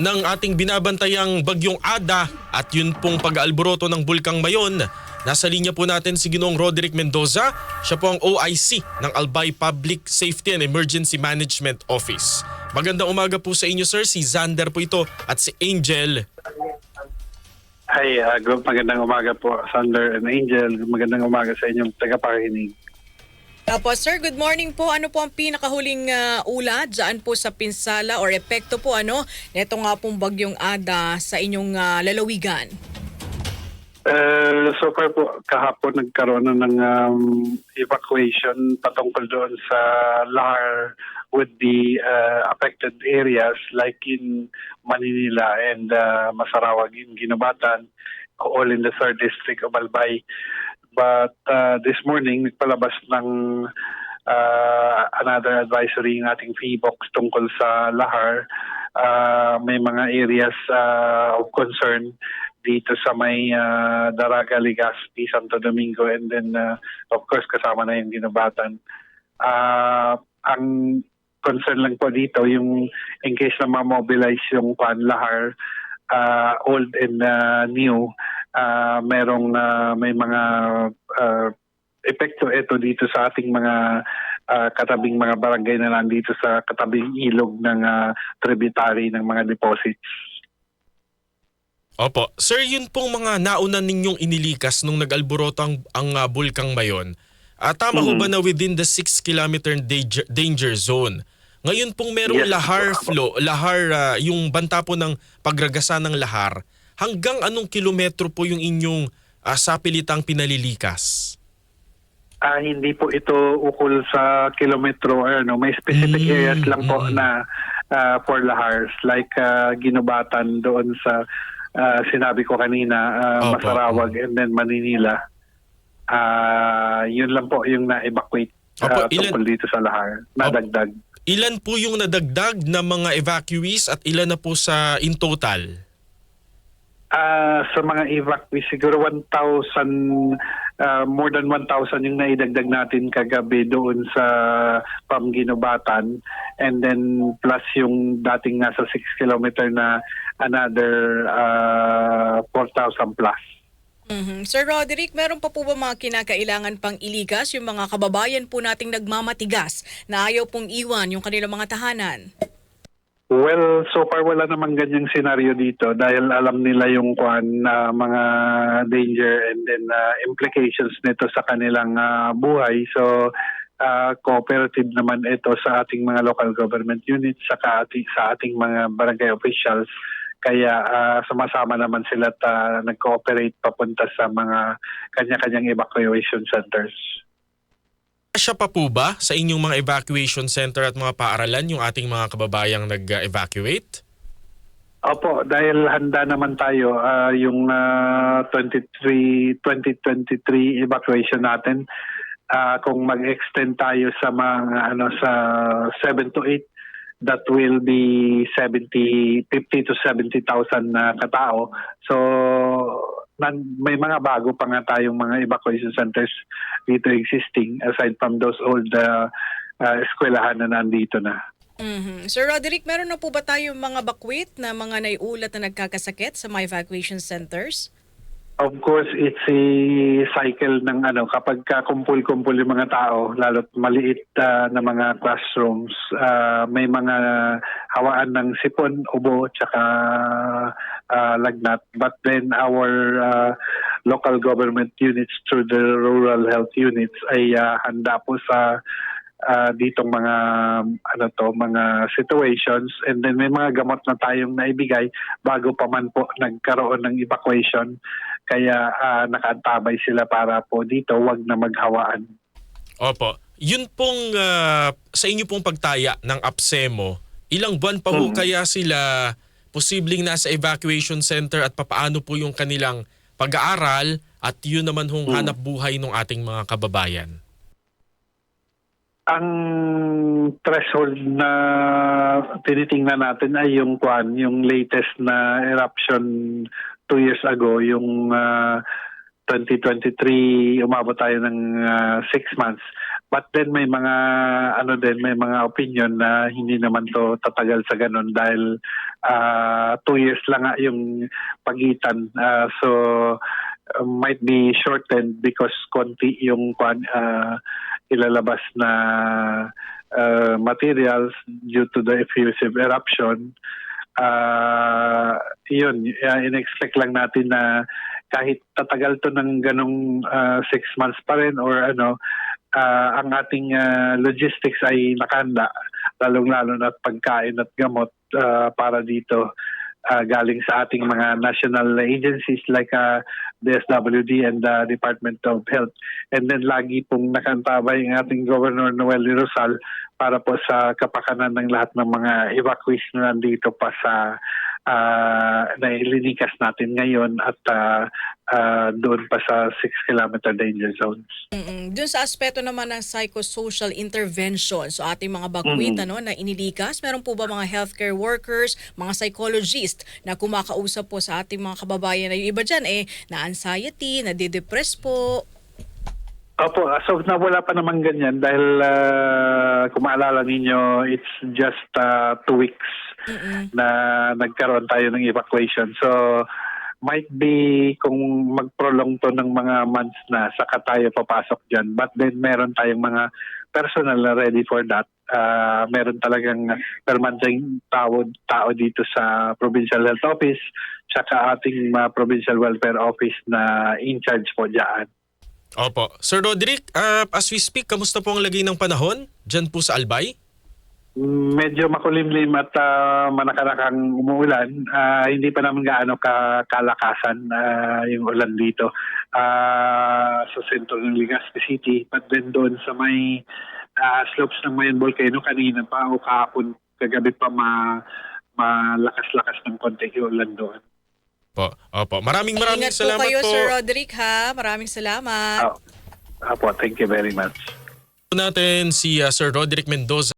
ng ating binabantayang bagyong Ada at yun pong pag-aalboroto ng Bulkang Mayon. Nasa linya po natin si Ginoong Roderick Mendoza. Siya po ang OIC ng Albay Public Safety and Emergency Management Office. Magandang umaga po sa inyo, sir. Si Zander po ito at si Angel. Hi, magandang umaga po, Sander and Angel. Magandang umaga sa inyong tagapakinig. Apo, sir, good morning po. Ano po ang pinakahuling ulat dyan po sa pinsala or epekto po neto nga pong bagyong Ada sa inyong lalawigan? So far po, kahapon nagkaroon na ng evacuation patungkol doon sa Lahar with the affected areas like in Maninila and Masarawag in Ginobatan, all in the 3rd District of Albay. But this morning, nagpalabas ng another advisory ng ating PHIVOLCS tungkol sa Lahar. May mga areas of concern dito sa may Daraga, Legazpi, Santo Domingo, and then of course kasama na yung Ginobatan. Ang concern lang po dito, yung in case na ma-mobilize yung Lahar, old and new, may mga epekto ito dito sa ating mga katabing mga barangay na nandito sa katabing ilog ng tributary ng mga deposits. Opo. Sir, yun pong mga nauna ninyong inilikas nung nag-alboroto ang Bulkang Mayon. Tama ho ba na within the 6-kilometer danger zone? Ngayon pong merong Yes. lahar, yung banta po ng pagragasa ng lahar. Hanggang anong kilometro po yung inyong sapilitang pinalilikas? Hindi po ito ukol sa kilometro. May specific areas lang po na for lahars like Ginobatan doon sa sinabi ko kanina, Masarawag and then Maninila. Yun lang po yung na-evacuate tungkol dito sa lahar, nadagdag. Ilan po yung nadagdag na mga evacuees at ilan na po sa in total? Sa mga evacuees, siguro 1,000, more than 1,000 yung naidagdag natin kagabi doon sa Ginobatan. And then plus yung dating nasa 6 kilometer na another 4,000 plus. Sir Roderick, meron pa po ba mga kinakailangan pang iligas yung mga kababayan po nating nagmamatigas na ayaw pong iwan yung kanilang mga tahanan? Well, so far wala namang ganyang senaryo dito dahil alam nila yung mga danger and then implications nito sa kanilang buhay. So cooperative naman ito sa ating mga local government units sa ating mga barangay officials. Kaya sama-sama naman sila at nag-cooperate papunta sa mga kanya-kanyang evacuation centers. Siya pa po ba sa inyong mga evacuation center at mga paaralan yung ating mga kababayang nag-evacuate? Opo, dahil handa naman tayo yung 2023 evacuation natin. Kung mag-extend tayo sa mga sa 7 to 8, that will be 50 to 70,000 na katao. So may mga bago pa nga tayong mga evacuation centers dito existing aside from those old eskwelahan na nandito na. Sir Roderick, meron na po ba tayong mga bakwit na mga naiulat na nagkakasakit sa mga evacuation centers? Of course, it's a cycle ng kapag kumpul-kumpul yung mga tao, lalo't maliit na mga classrooms, may mga hawaan ng sipon, ubo, tsaka lagnat. But then our local government units through the rural health units ay handa po sa ditong mga mga situations, and then may mga gamot na tayong naibigay bago pa man po nagkaroon ng evacuation, kaya nakaantabay sila para po dito wag na maghawaan. Opo. Yun pong sa inyo pong pagtaya ng APSEMO, ilang buwan pa ho kaya sila posibleng nasa evacuation center at papaano po yung kanilang pag-aaral at yun naman hong hanap buhay ng ating mga kababayan? Ang threshold na tinitingnan natin ay yung latest na eruption 2 years ago, yung 2023, umabot tayo ng 6 months. But then may mga may mga opinion na hindi naman to tatagal sa ganun dahil 2 years lang nga yung pagitan. So might be shortened because konti yung ilalabas na materials due to the effusive eruption. In-expect lang natin na kahit tatagal to ng ganong 6 months pa rin or ang ating logistics ay nakahanda, lalong-lalo na pagkain at gamot para dito galing sa ating mga national agencies like the SWD and the Department of Health. And then lagi pong nakantabay ang ating Governor Noel Rizal para po sa kapakanan ng lahat ng mga evacuees na nandito pa sa nailinikas natin ngayon at doon pa sa 6-kilometer danger zones. Doon sa aspeto naman ng psychosocial intervention, so ating mga bakwit na inilikas, meron po ba mga healthcare workers, mga psychologist na kumakausap po sa ating mga kababayan na yung iba dyan na anxiety, na de-depress po? Opo, so wala pa naman ganyan dahil kung maalala ninyo, it's just 2 weeks na nagkaroon tayo ng evacuation. So might be kung mag-prolong to ng mga months na saka tayo papasok dyan. But then meron tayong mga personnel na ready for that. Meron talagang permanenteng tao dito sa Provincial Health Office saka ating Provincial Welfare Office na in charge po dyan. Opo. Sir Roderick, as we speak, kamusta po ang lagay ng panahon dyan po sa Albay? Medyo makulimlim at manakarakang umuulan. Hindi pa naman gaano kalakasan yung ulan dito sa sentro ng Legazpi City. But then doon sa may slopes ng Mayon Volcano kanina pa o kahapon, kagabi pa malakas-lakas ng konti yung ulan doon. Opo. Maraming Ingat salamat po kayo, po. Sir Roderick, ha? Maraming salamat. Apo, thank you very much. Natin si Sir Roderick Mendoza.